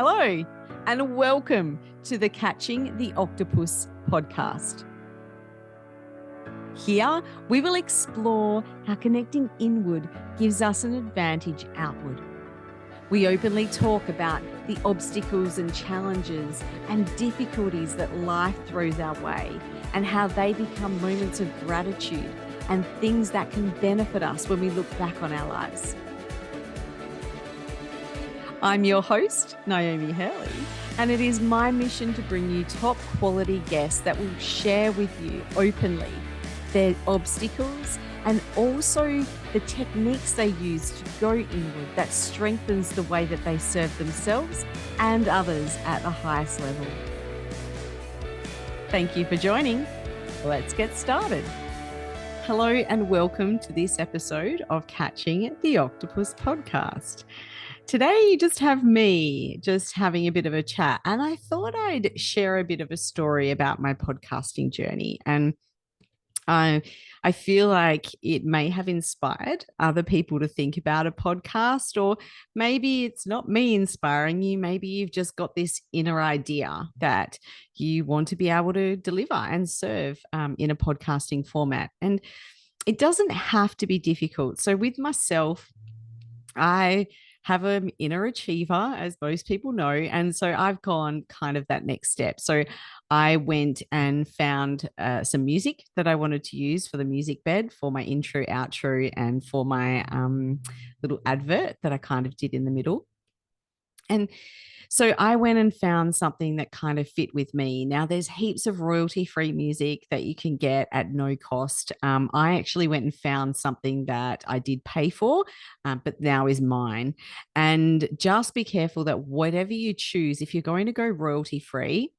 Hello, and welcome to the Catching the Octopus Podcast. Here, we will explore how connecting inward gives us an advantage outward. We openly talk about the obstacles and challenges and difficulties that life throws our way and how they become moments of gratitude and things that can benefit us when we look back on our lives. I'm your host, Niomi Hurley, and it is my mission to bring you top quality guests that will share with you openly their obstacles and also the techniques they use to go inward that strengthens the way that they serve themselves and others at the highest level. Thank you for joining. Let's get started. Hello and welcome to this episode of Catching the Octopus Podcast. Today, you just have me just having a bit of a chat, and I thought I'd share a bit of a story about my podcasting journey. And I feel like it may have inspired other people to think about a podcast, or maybe it's not me inspiring you. Maybe you've just got this inner idea that you want to be able to deliver and serve in a podcasting format. And it doesn't have to be difficult. So with myself, I have an inner achiever, as most people know. And so I've gone kind of that next step. So I went and found some music that I wanted to use for the music bed, for my intro, outro, and for my little advert that I kind of did in the middle. And so I went and found something that kind of fit with me. Now, there's heaps of royalty-free music that you can get at no cost. I actually went and found something that I did pay for, but now is mine. And just be careful that whatever you choose, if you're going to go royalty-free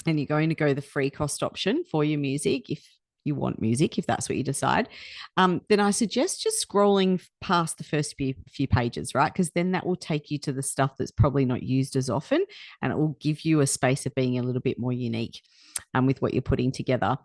and you're going to go the free cost option for your music, if you want music, if that's what you decide, then I suggest just scrolling past the first few pages, right? Because then that will take you to the stuff that's probably not used as often, and it will give you a space of being a little bit more unique with what you're putting together.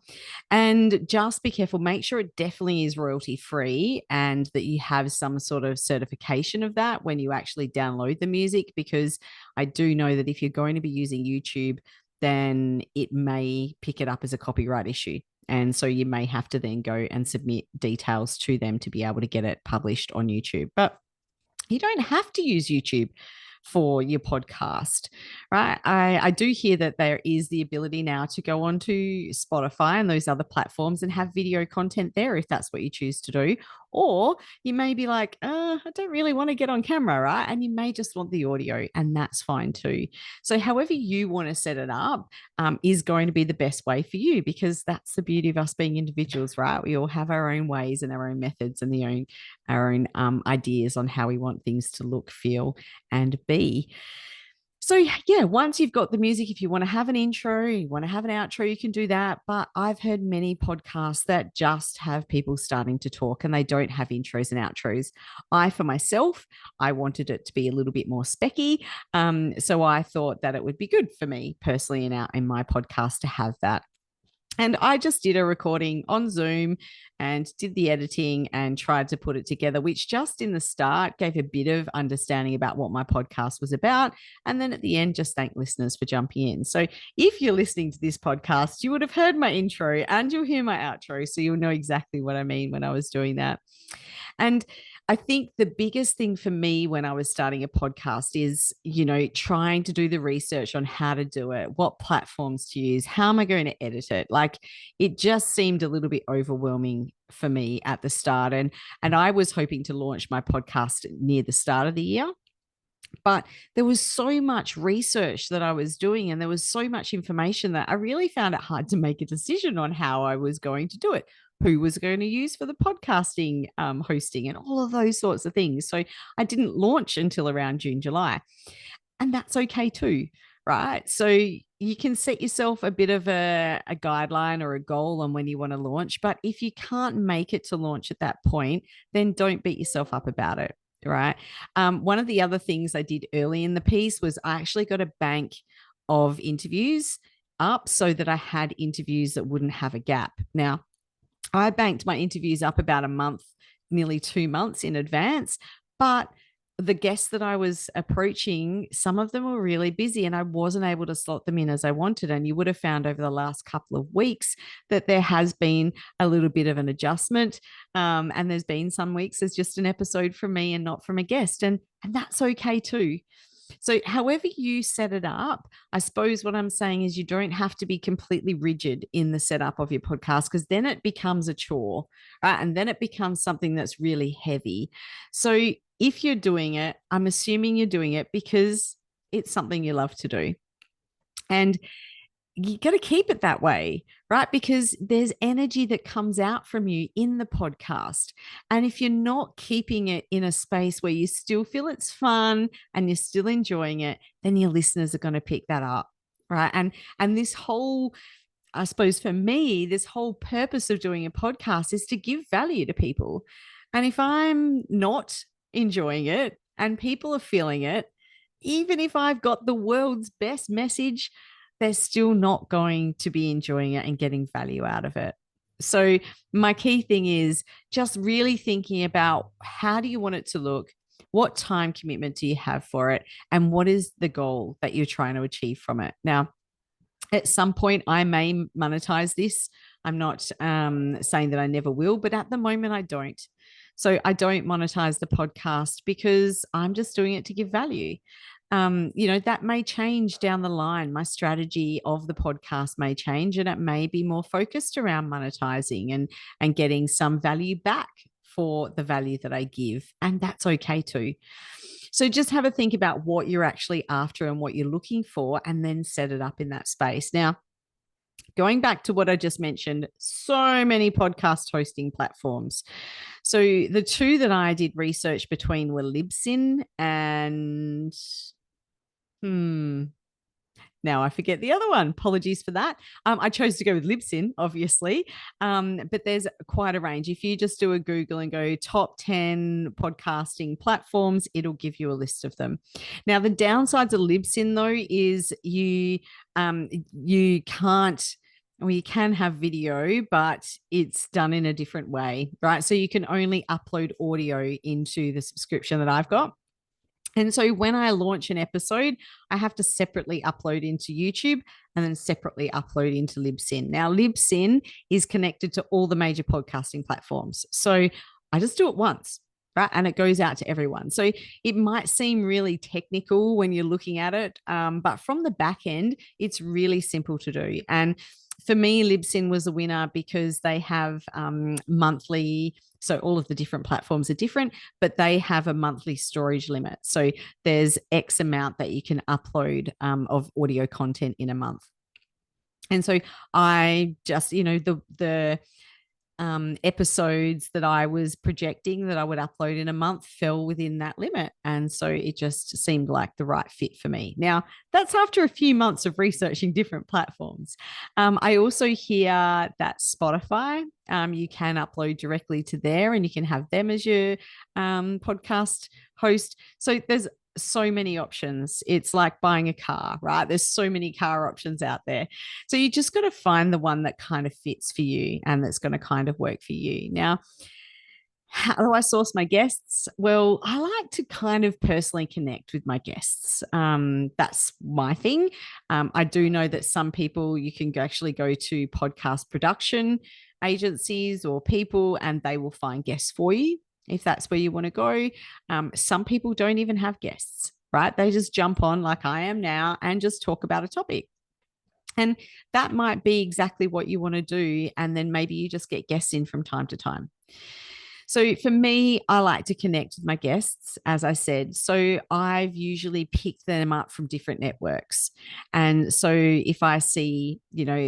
And just be careful, make sure it definitely is royalty free and that you have some sort of certification of that when you actually download the music, because I do know that if you're going to be using YouTube, then it may pick it up as a copyright issue. And so you may have to then go and submit details to them to be able to get it published on YouTube. But you don't have to use YouTube for your podcast, right? I do hear that there is the ability now to go onto Spotify and those other platforms and have video content there if that's what you choose to do. Or you may be like, I don't really want to get on camera, right? And you may just want the audio, and that's fine too. So however you want to set it up is going to be the best way for you, because that's the beauty of us being individuals, right? We all have our own ways and our own methods and our own ideas on how we want things to look, feel, and be. So yeah, once you've got the music, if you want to have an intro, you want to have an outro, you can do that. But I've heard many podcasts that just have people starting to talk and they don't have intros and outros. For myself, I wanted it to be a little bit more specky. So I thought that it would be good for me personally in my podcast to have that. And I just did a recording on Zoom and did the editing and tried to put it together, which just in the start gave a bit of understanding about what my podcast was about. And then at the end, just thank listeners for jumping in. So if you're listening to this podcast, you would have heard my intro and you'll hear my outro. So you'll know exactly what I mean when I was doing that. And I think the biggest thing for me when I was starting a podcast is, trying to do the research on how to do it, what platforms to use, how am I going to edit it? Like, it just seemed a little bit overwhelming for me at the start. And I was hoping to launch my podcast near the start of the year. But there was so much research that I was doing and there was so much information that I really found it hard to make a decision on how I was going to do it, who was going to use for the podcasting hosting and all of those sorts of things. So I didn't launch until around June, July. And that's okay too, right? So you can set yourself a bit of a guideline or a goal on when you want to launch. But if you can't make it to launch at that point, then don't beat yourself up about it. Right. One of the other things I did early in the piece was I actually got a bank of interviews up so that I had interviews that wouldn't have a gap. Now, I banked my interviews up about a month, nearly 2 months in advance, but the guests that I was approaching, some of them were really busy and I wasn't able to slot them in as I wanted. And you would have found over the last couple of weeks that there has been a little bit of an adjustment. And there's been some weeks there's just an episode from me and not from a guest. And that's okay too. So, however you set it up, I suppose what I'm saying is you don't have to be completely rigid in the setup of your podcast, because then it becomes a chore, right? And then it becomes something that's really heavy. So, if you're doing it, I'm assuming you're doing it because it's something you love to do. And you got to keep it that way, right? Because there's energy that comes out from you in the podcast. And if you're not keeping it in a space where you still feel it's fun and you're still enjoying it, then your listeners are going to pick that up, right? And this whole, I suppose for me, this whole purpose of doing a podcast is to give value to people. And if I'm not enjoying it and people are feeling it, even if I've got the world's best message, they're still not going to be enjoying it and getting value out of it. So my key thing is just really thinking about, how do you want it to look? What time commitment do you have for it? And what is the goal that you're trying to achieve from it? Now, at some point, I may monetize this. I'm not saying that I never will, but at the moment, I don't. So I don't monetize the podcast because I'm just doing it to give value. That may change down the line. My strategy of the podcast may change, and it may be more focused around monetizing and getting some value back for the value that I give. And that's okay too. So just have a think about what you're actually after and what you're looking for, and then set it up in that space. Now, going back to what I just mentioned, so many podcast hosting platforms. So the two that I did research between were Libsyn and now I forget the other one. Apologies for that. I chose to go with Libsyn, obviously, but there's quite a range. If you just do a Google and go top 10 podcasting platforms, it'll give you a list of them. Now, the downsides of Libsyn, though, is you can't, well, you can have video, but it's done in a different way, right? So you can only upload audio into the subscription that I've got. And so when I launch an episode, I have to separately upload into YouTube and then separately upload into Libsyn. Now, Libsyn is connected to all the major podcasting platforms. So I just do it once, right? And it goes out to everyone. So it might seem really technical when you're looking at it, but from the back end, it's really simple to do. And for me, Libsyn was a winner because they have monthly. So all of the different platforms are different, but they have a monthly storage limit. So there's X amount that you can upload of audio content in a month. And so I just, the episodes that I was projecting that I would upload in a month fell within that limit. And so it just seemed like the right fit for me. Now, that's after a few months of researching different platforms. I also hear that Spotify, you can upload directly to there and you can have them as your podcast host. So there's so many options. It's like buying a car, right? There's so many car options out there. So you just got to find the one that kind of fits for you and that's going to kind of work for you. Now, how do I source my guests? Well, I like to kind of personally connect with my guests. That's my thing. I do know that some people, you can actually go to podcast production agencies or people and they will find guests for you if that's where you want to go. Some people don't even have guests, right? They just jump on like I am now and just talk about a topic. And that might be exactly what you want to do. And then maybe you just get guests in from time to time. So for me, I like to connect with my guests, as I said. So I've usually picked them up from different networks. And so if I see,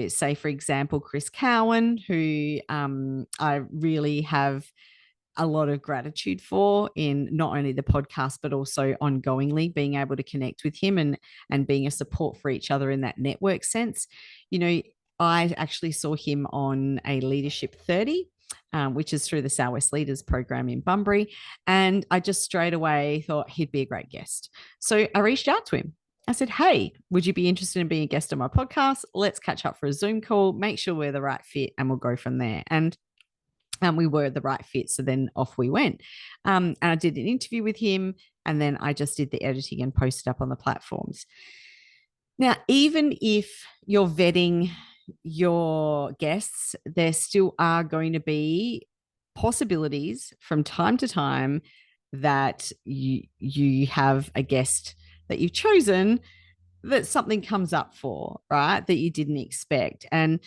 say, for example, Chris Cowan, who I really have a lot of gratitude for in not only the podcast, but also ongoingly being able to connect with him and being a support for each other in that network sense. I actually saw him on a Leadership 30, which is through the Southwest Leaders program in Bunbury. And I just straight away thought he'd be a great guest. So I reached out to him. I said, hey, would you be interested in being a guest on my podcast? Let's catch up for a Zoom call, make sure we're the right fit, and we'll go from there. And we were the right fit. So then off we went. And I did an interview with him. And then I just did the editing and posted up on the platforms. Now, even if you're vetting your guests, there still are going to be possibilities from time to time that you have a guest that you've chosen that something comes up for, right? That you didn't expect. And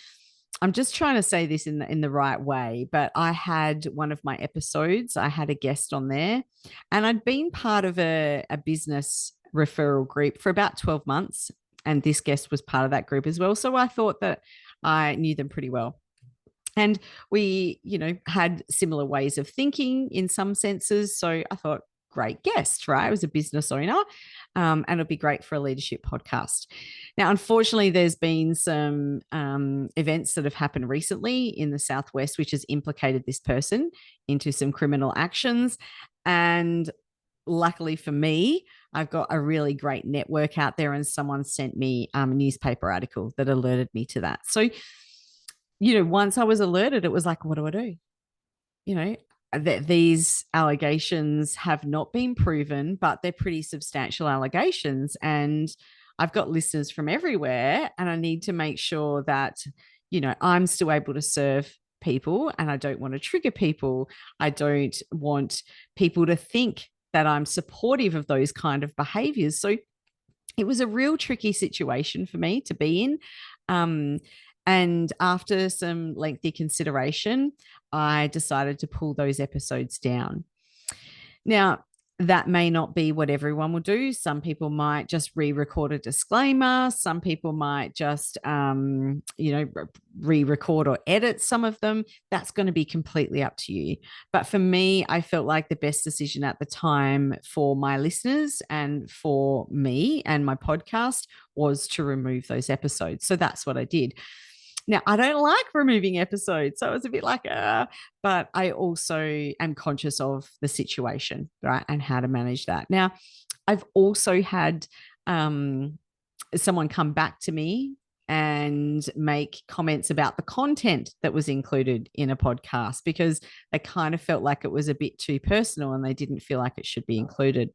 I'm just trying to say this in the right way, but I had one of my episodes, I had a guest on there, and I'd been part of a business referral group for about 12 months. And this guest was part of that group as well. So I thought that I knew them pretty well. And we, had similar ways of thinking in some senses. So I thought, great guest, right? I was a business owner, and it'll be great for a leadership podcast. Now, unfortunately, there's been some events that have happened recently in the Southwest, which has implicated this person into some criminal actions. And luckily for me, I've got a really great network out there, and someone sent me a newspaper article that alerted me to that. So, once I was alerted, it was like, what do I do? That these allegations have not been proven, but they're pretty substantial allegations. And I've got listeners from everywhere, and I need to make sure that, I'm still able to serve people, and I don't want to trigger people. I don't want people to think that I'm supportive of those kind of behaviors. So it was a real tricky situation for me to be in. And after some lengthy consideration, I decided to pull those episodes down. Now, that may not be what everyone will do. Some people might just re-record a disclaimer. Some people might just, re-record or edit some of them. That's going to be completely up to you. But for me, I felt like the best decision at the time for my listeners and for me and my podcast was to remove those episodes. So that's what I did. Now, I don't like removing episodes, so it was a bit like, but I also am conscious of the situation, right, and how to manage that. Now, I've also had someone come back to me and make comments about the content that was included in a podcast because they kind of felt like it was a bit too personal and they didn't feel like it should be included.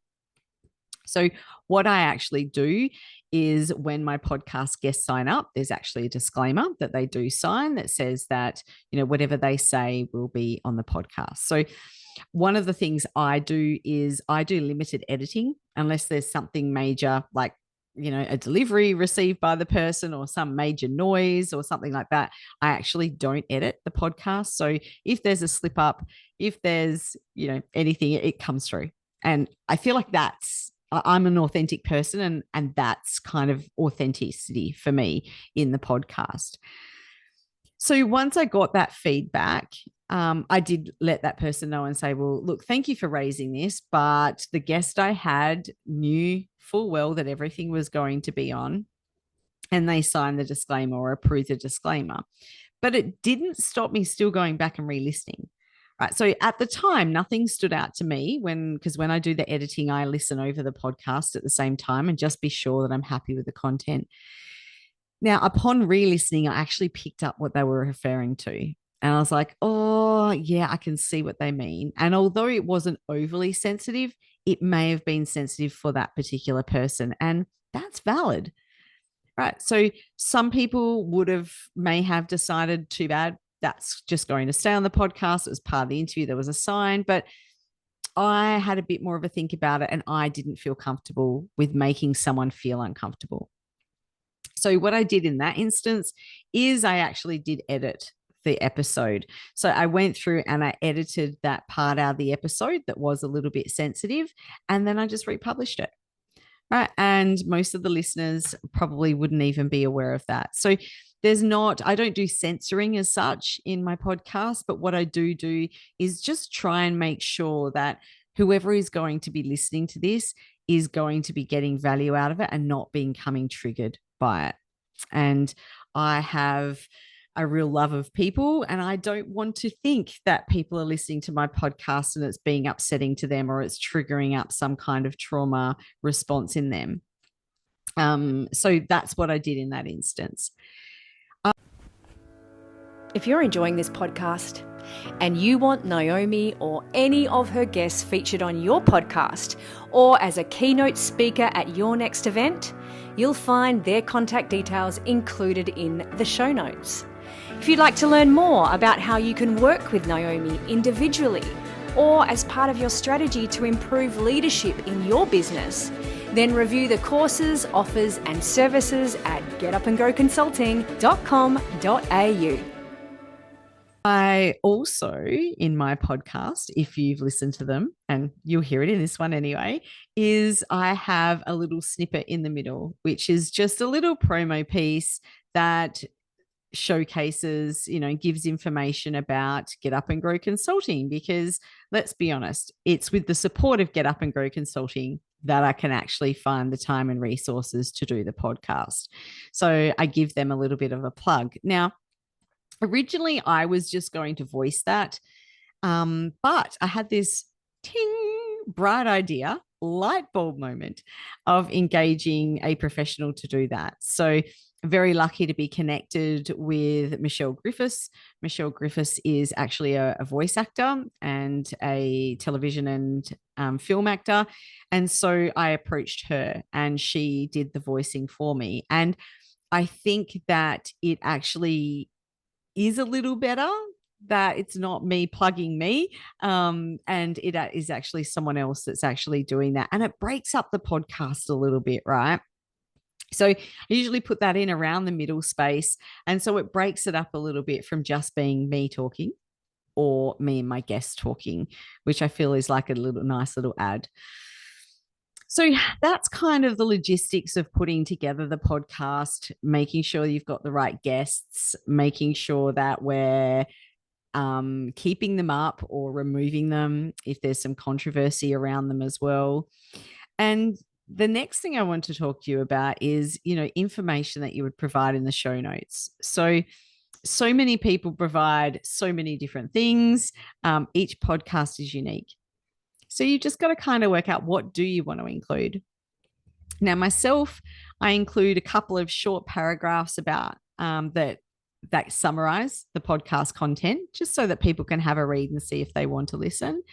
So what I actually do is when my podcast guests sign up, there's actually a disclaimer that they do sign that says that, whatever they say will be on the podcast. So one of the things I do is I do limited editing unless there's something major like, a delivery received by the person or some major noise or something like that. I actually don't edit the podcast. So if there's a slip up, if there's, anything, it comes through. And I feel like I'm an authentic person, and that's kind of authenticity for me in the podcast. So once I got that feedback, I did let that person know and say, well, look, thank you for raising this, but the guest I had knew full well that everything was going to be on, and they signed the disclaimer or approved the disclaimer. But it didn't stop me still going back and re-listening. Right. So at the time, nothing stood out to me because when I do the editing, I listen over the podcast at the same time and just be sure that I'm happy with the content. Now, upon re-listening, I actually picked up what they were referring to. And I was like, oh, yeah, I can see what they mean. And although it wasn't overly sensitive, it may have been sensitive for that particular person. And that's valid. Right. So some people may have decided, too bad, that's just going to stay on the podcast. It was part of the interview. There was a sign, but I had a bit more of a think about it, and I didn't feel comfortable with making someone feel uncomfortable. So what I did in that instance is I actually did edit the episode. So I went through and I edited that part out of the episode that was a little bit sensitive, and then I just republished it. Right. And most of the listeners probably wouldn't even be aware of that. So I don't do censoring as such in my podcast, but what I do is just try and make sure that whoever is going to be listening to this is going to be getting value out of it and not becoming triggered by it. And I have a real love of people, and I don't want to think that people are listening to my podcast and it's being upsetting to them or it's triggering up some kind of trauma response in them. So that's what I did in that instance. If you're enjoying this podcast, and you want Niomi or any of her guests featured on your podcast or as a keynote speaker at your next event, you'll find their contact details included in the show notes. If you'd like to learn more about how you can work with Niomi individually or as part of your strategy to improve leadership in your business, then review the courses, offers and services at getupandgrowconsulting.com.au. I also, in my podcast, if you've listened to them, and you'll hear it in this one anyway, is I have a little snippet in the middle, which is just a little promo piece that showcases, gives information about Get Up and Grow Consulting, because let's be honest, it's with the support of Get Up and Grow Consulting that I can actually find the time and resources to do the podcast. So I give them a little bit of a plug. Now, originally, I was just going to voice that, but I had this bright idea, light bulb moment of engaging a professional to do that. So very lucky to be connected with Michelle Griffiths. Michelle Griffiths is actually a voice actor and a television and film actor. And so I approached her and she did the voicing for me. And I think that it actually is a little better, that it's not me plugging me, and it is actually someone else that's actually doing that. And it breaks up the podcast a little bit, right? So I usually put that in around the middle space. And so it breaks it up a little bit from just being me talking or me and my guest talking, which I feel is like a nice little ad. So that's kind of the logistics of putting together the podcast, making sure you've got the right guests, making sure that we're keeping them up or removing them if there's some controversy around them as well. And the next thing I want to talk to you about is, information that you would provide in the show notes. So many people provide so many different things. Each podcast is unique. So you just got to kind of work out, what do you want to include? Now, myself, I include a couple of short paragraphs about that summarize the podcast content, just so that people can have a read and see if they want to listen.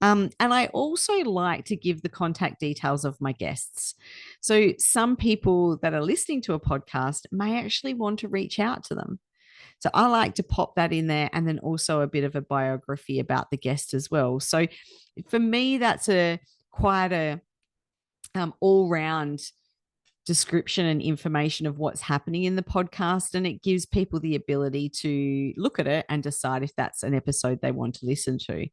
And I also like to give the contact details of my guests. So some people that are listening to a podcast may actually want to reach out to them. So I like to pop that in there, and then also a bit of a biography about the guest as well. So for me, that's quite a all-round description and information of what's happening in the podcast, and it gives people the ability to look at it and decide if that's an episode they want to listen to.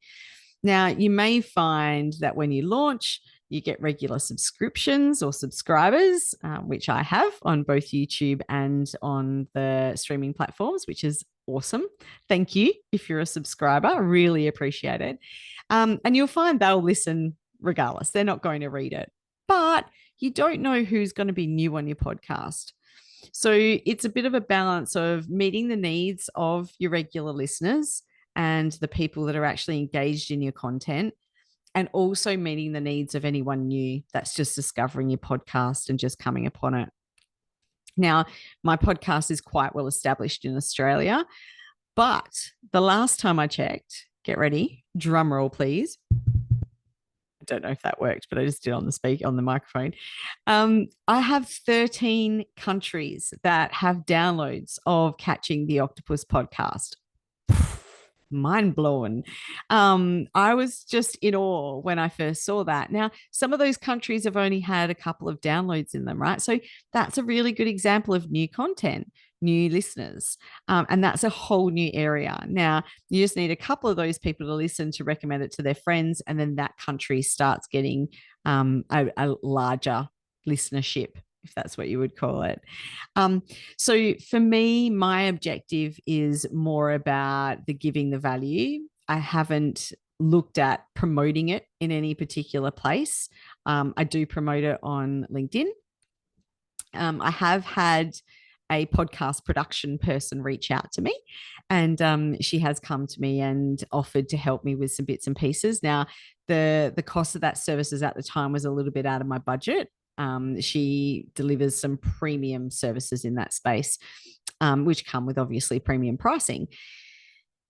Now, you may find that when you launch, you get regular subscriptions or subscribers, which I have on both YouTube and on the streaming platforms, which is awesome. Thank you if you're a subscriber. I really appreciate it. And you'll find they'll listen regardless. They're not going to read it. But you don't know who's going to be new on your podcast. So it's a bit of a balance of meeting the needs of your regular listeners and the people that are actually engaged in your content, and also meeting the needs of anyone new that's just discovering your podcast and just coming upon it. Now, my podcast is quite well established in Australia, but the last time I checked, get ready, drum roll, please. I don't know if that worked, but I just did on the microphone. I have 13 countries that have downloads of Catching the Octopus podcast. Mind blown. I was just in awe when I first saw that. Now, some of those countries have only had a couple of downloads in them, right? So that's a really good example of new content, new listeners. And that's a whole new area. Now, you just need a couple of those people to listen to recommend it to their friends. And then that country starts getting a larger listenership, if that's what you would call it. So for me, my objective is more about the giving the value. I haven't looked at promoting it in any particular place. I do promote it on LinkedIn. I have had a podcast production person reach out to me, and she has come to me and offered to help me with some bits and pieces. Now, the cost of that services at the time was a little bit out of my budget. She delivers some premium services in that space, which come with obviously premium pricing.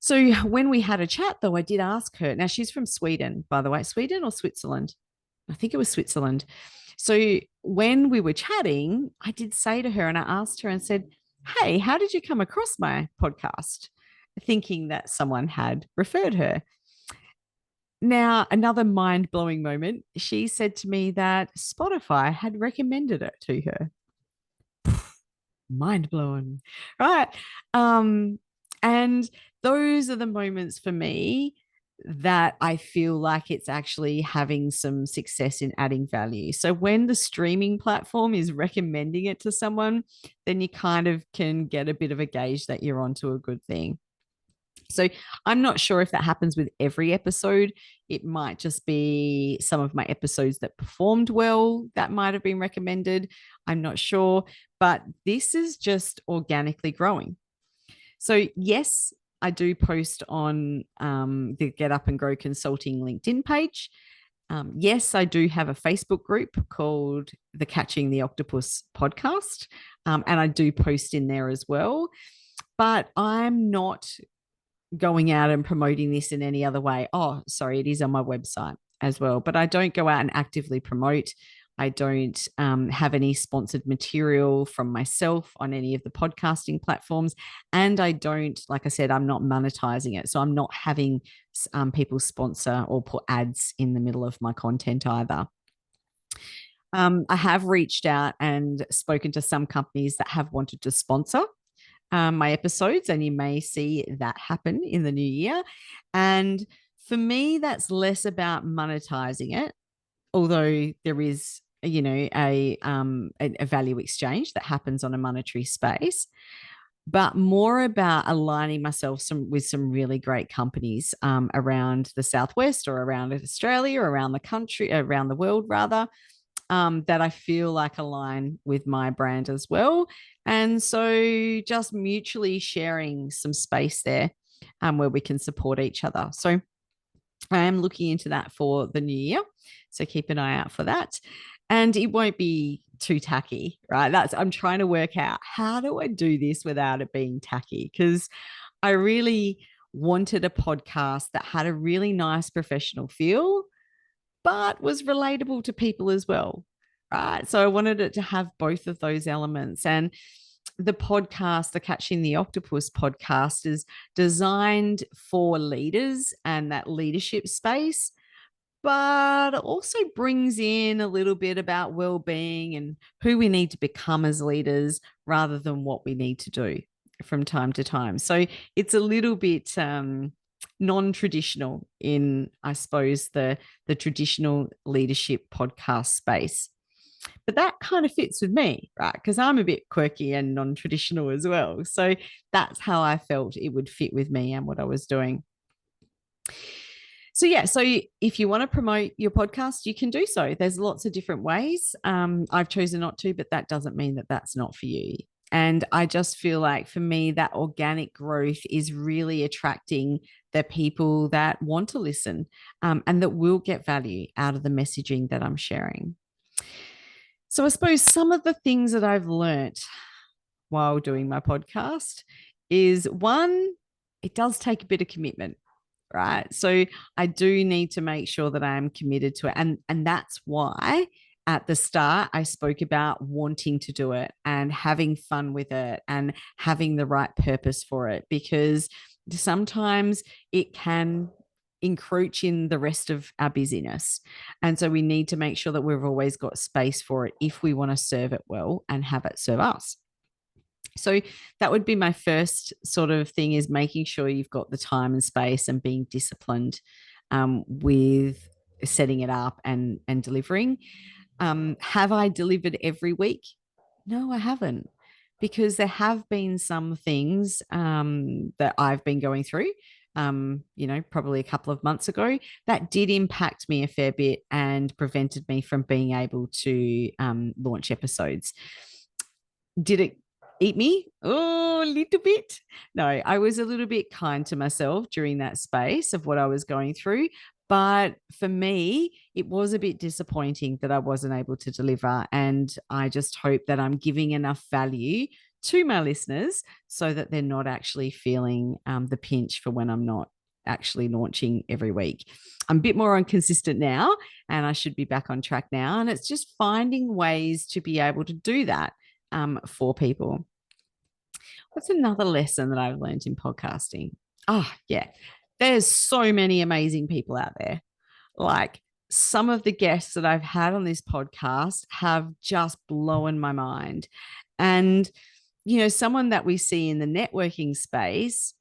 So when we had a chat, though, I did ask her. Now, she's from Sweden, by the way. Sweden or Switzerland? I think it was Switzerland. So when we were chatting, I did say to her, and I asked her and said, "Hey, how did you come across my podcast?" Thinking that someone had referred her. Now, another mind blowing moment, she said to me that Spotify had recommended it to her. Mind blown, right? And those are the moments for me that I feel like it's actually having some success in adding value. So when the streaming platform is recommending it to someone, then you kind of can get a bit of a gauge that you're onto a good thing. So I'm not sure if that happens with every episode. It might just be some of my episodes that performed well that might have been recommended. I'm not sure, but this is just organically growing. So, yes, I do post on the Get Up and Grow Consulting LinkedIn page. Yes, I do have a Facebook group called the Catching the Octopus Podcast, and I do post in there as well. But I'm not going out and promoting this in any other way. Oh, sorry, it is on my website as well, but I don't go out and actively promote. I don't have any sponsored material from myself on any of the podcasting platforms. And I don't, like I said, I'm not monetizing it. So I'm not having people sponsor or put ads in the middle of my content either. I have reached out and spoken to some companies that have wanted to sponsor my episodes, and you may see that happen in the new year. And for me, that's less about monetizing it, although there is, a value exchange that happens on a monetary space, but more about aligning myself with some really great companies around the Southwest or around Australia, around the country, around the world, rather, that I feel like align with my brand as well. And so just mutually sharing some space there where we can support each other. So I am looking into that for the new year. So keep an eye out for that. And it won't be too tacky, right? I'm trying to work out, how do I do this without it being tacky? Because I really wanted a podcast that had a really nice professional feel, but was relatable to people as well. Right. So I wanted it to have both of those elements. And the podcast, the Catching the Octopus podcast, is designed for leaders and that leadership space, but also brings in a little bit about well-being and who we need to become as leaders rather than what we need to do from time to time. So it's a little bit non-traditional in, I suppose, the traditional leadership podcast space. But that kind of fits with me, right? Because I'm a bit quirky and non-traditional as well. So that's how I felt it would fit with me and what I was doing. So yeah, so if you want to promote your podcast, you can do so. There's lots of different ways. I've chosen not to, but that doesn't mean that that's not for you. And I just feel like for me, that organic growth is really attracting the people that want to listen and that will get value out of the messaging that I'm sharing. So I suppose some of the things that I've learnt while doing my podcast is, one, it does take a bit of commitment, right? So I do need to make sure that I am committed to it. And that's why at the start I spoke about wanting to do it and having fun with it and having the right purpose for it, because sometimes it can encroach in the rest of our busyness. And so we need to make sure that we've always got space for it if we want to serve it well and have it serve us. So that would be my first sort of thing, is making sure you've got the time and space and being disciplined with setting it up and delivering. Have I delivered every week? No, I haven't, because there have been some things that I've been going through, probably a couple of months ago, that did impact me a fair bit and prevented me from being able to launch episodes. Did it eat me? Oh, a little bit. No, I was a little bit kind to myself during that space of what I was going through. But for me, it was a bit disappointing that I wasn't able to deliver. And I just hope that I'm giving enough value to my listeners so that they're not actually feeling the pinch for when I'm not actually launching every week. I'm a bit more inconsistent now, and I should be back on track now. And it's just finding ways to be able to do that for people. What's another lesson that I've learned in podcasting? Oh, yeah. There's so many amazing people out there. Like, some of the guests that I've had on this podcast have just blown my mind. And, someone that we see in the networking space,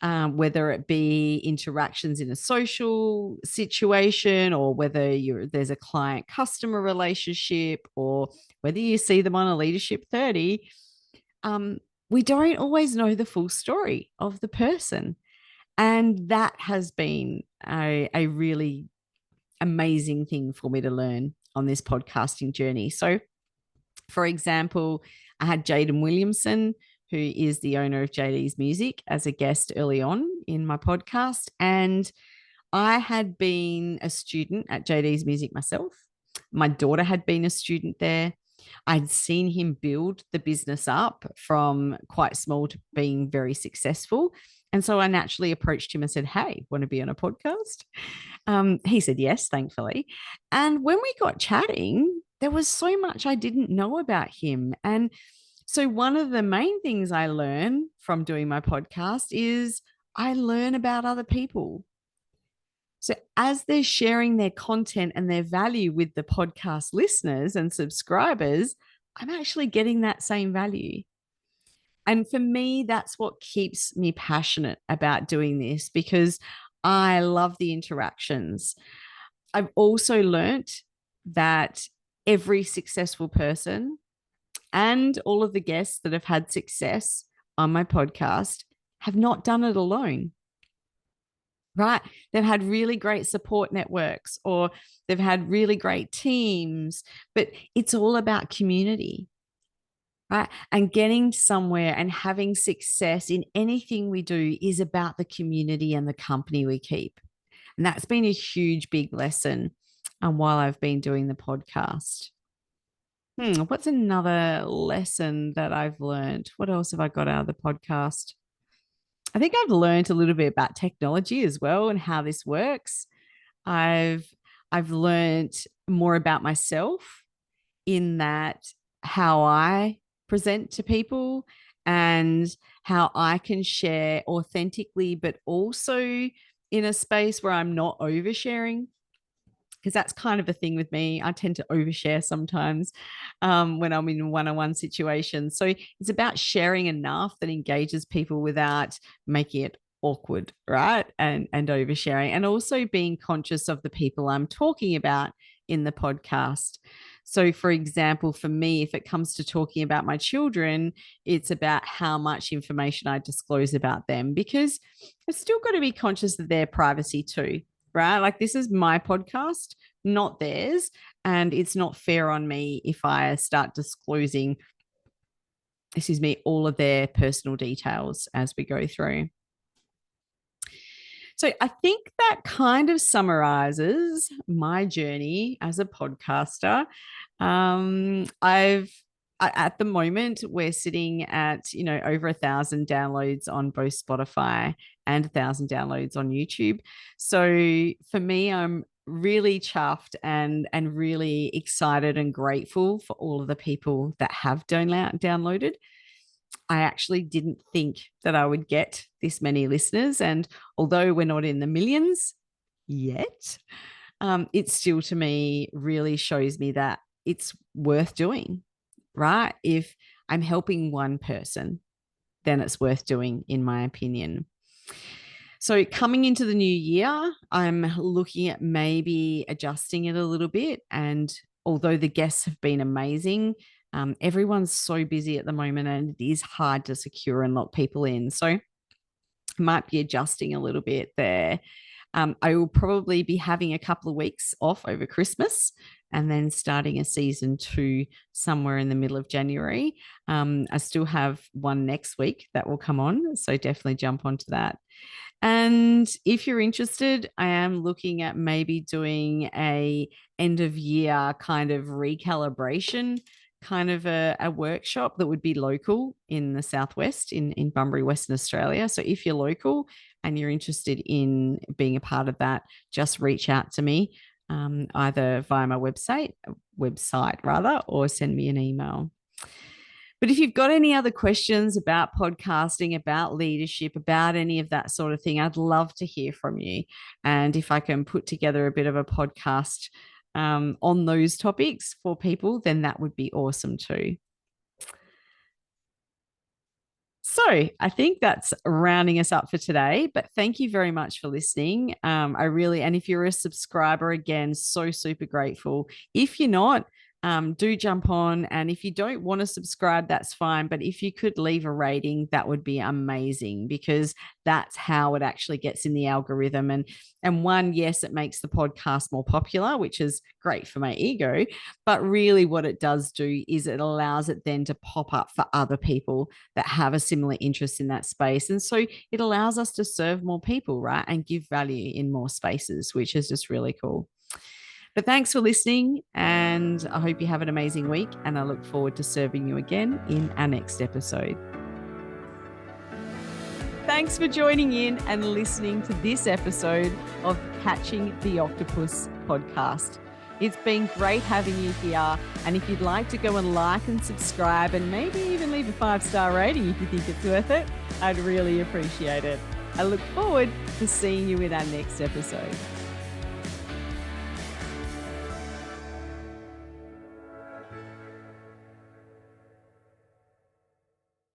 whether it be interactions in a social situation, or whether there's a client customer relationship, or whether you see them on a leadership 30, we don't always know the full story of the person. And that has been a really amazing thing for me to learn on this podcasting journey. So, for example, I had Jaden Williamson, who is the owner of JD's Music, as a guest early on in my podcast. And I had been a student at JD's Music myself. My daughter had been a student there. I'd seen him build the business up from quite small to being very successful. And so I naturally approached him and said, "Hey, want to be on a podcast?" He said yes, thankfully. And when we got chatting, there was so much I didn't know about him. And so one of the main things I learn from doing my podcast is I learn about other people. So as they're sharing their content and their value with the podcast listeners and subscribers, I'm actually getting that same value. And for me, that's what keeps me passionate about doing this, because I love the interactions. I've also learned that every successful person and all of the guests that have had success on my podcast have not done it alone. Right? They've had really great support networks, or they've had really great teams, but it's all about community, right? And getting somewhere and having success in anything we do is about the community and the company we keep. And that's been a huge, big lesson while I've been doing the podcast. What's another lesson that I've learned? What else have I got out of the podcast? I think I've learned a little bit about technology as well and how this works. I've learned more about myself, in that how I present to people and how I can share authentically, but also in a space where I'm not oversharing. Because that's kind of a thing with me. I tend to overshare sometimes when I'm in one-on-one situations. So it's about sharing enough that engages people without making it awkward, right? And oversharing, and also being conscious of the people I'm talking about in the podcast. So, for example, for me, if it comes to talking about my children, it's about how much information I disclose about them, because I've still got to be conscious of their privacy too, right? Like, this is my podcast, not theirs. And it's not fair on me if I start disclosing, all of their personal details as we go through. So I think that kind of summarizes my journey as a podcaster. At the moment, we're sitting at, over 1,000 downloads on both Spotify and 1,000 downloads on YouTube. So for me, I'm really chuffed and really excited and grateful for all of the people that have downloaded. I actually didn't think that I would get this many listeners. And although we're not in the millions yet, it still, to me, really shows me that it's worth doing, right? If I'm helping one person, then it's worth doing, in my opinion. So coming into the new year, I'm looking at maybe adjusting it a little bit. And although the guests have been amazing, everyone's so busy at the moment, and it is hard to secure and lock people in. So I might be adjusting a little bit there. I will probably be having a couple of weeks off over Christmas, and then starting a season 2 somewhere in the middle of January. I still have one next week that will come on, so definitely jump onto that. And if you're interested, I am looking at maybe doing a end of year kind of recalibration kind of a workshop that would be local in the Southwest in Bunbury, Western Australia. So if you're local and you're interested in being a part of that, just reach out to me, either via my website rather, or send me an email. But if you've got any other questions about podcasting, about leadership, about any of that sort of thing, I'd love to hear from you. And if I can put together a bit of a podcast on those topics for people, then that would be awesome too. So I think that's rounding us up for today, but thank you very much for listening. And if you're a subscriber, again, so super grateful. If you're not, do jump on. And if you don't want to subscribe, that's fine. But if you could leave a rating, that would be amazing, because that's how it actually gets in the algorithm. And one, yes, it makes the podcast more popular, which is great for my ego. But really what it does do is it allows it then to pop up for other people that have a similar interest in that space. And so it allows us to serve more people, right? And give value in more spaces, which is just really cool. But thanks for listening, and I hope you have an amazing week, and I look forward to serving you again in our next episode. Thanks for joining in and listening to this episode of Catching the Octopus Podcast. It's been great having you here, and if you'd like to go and like and subscribe and maybe even leave a 5-star rating if you think it's worth it, I'd really appreciate it. I look forward to seeing you in our next episode.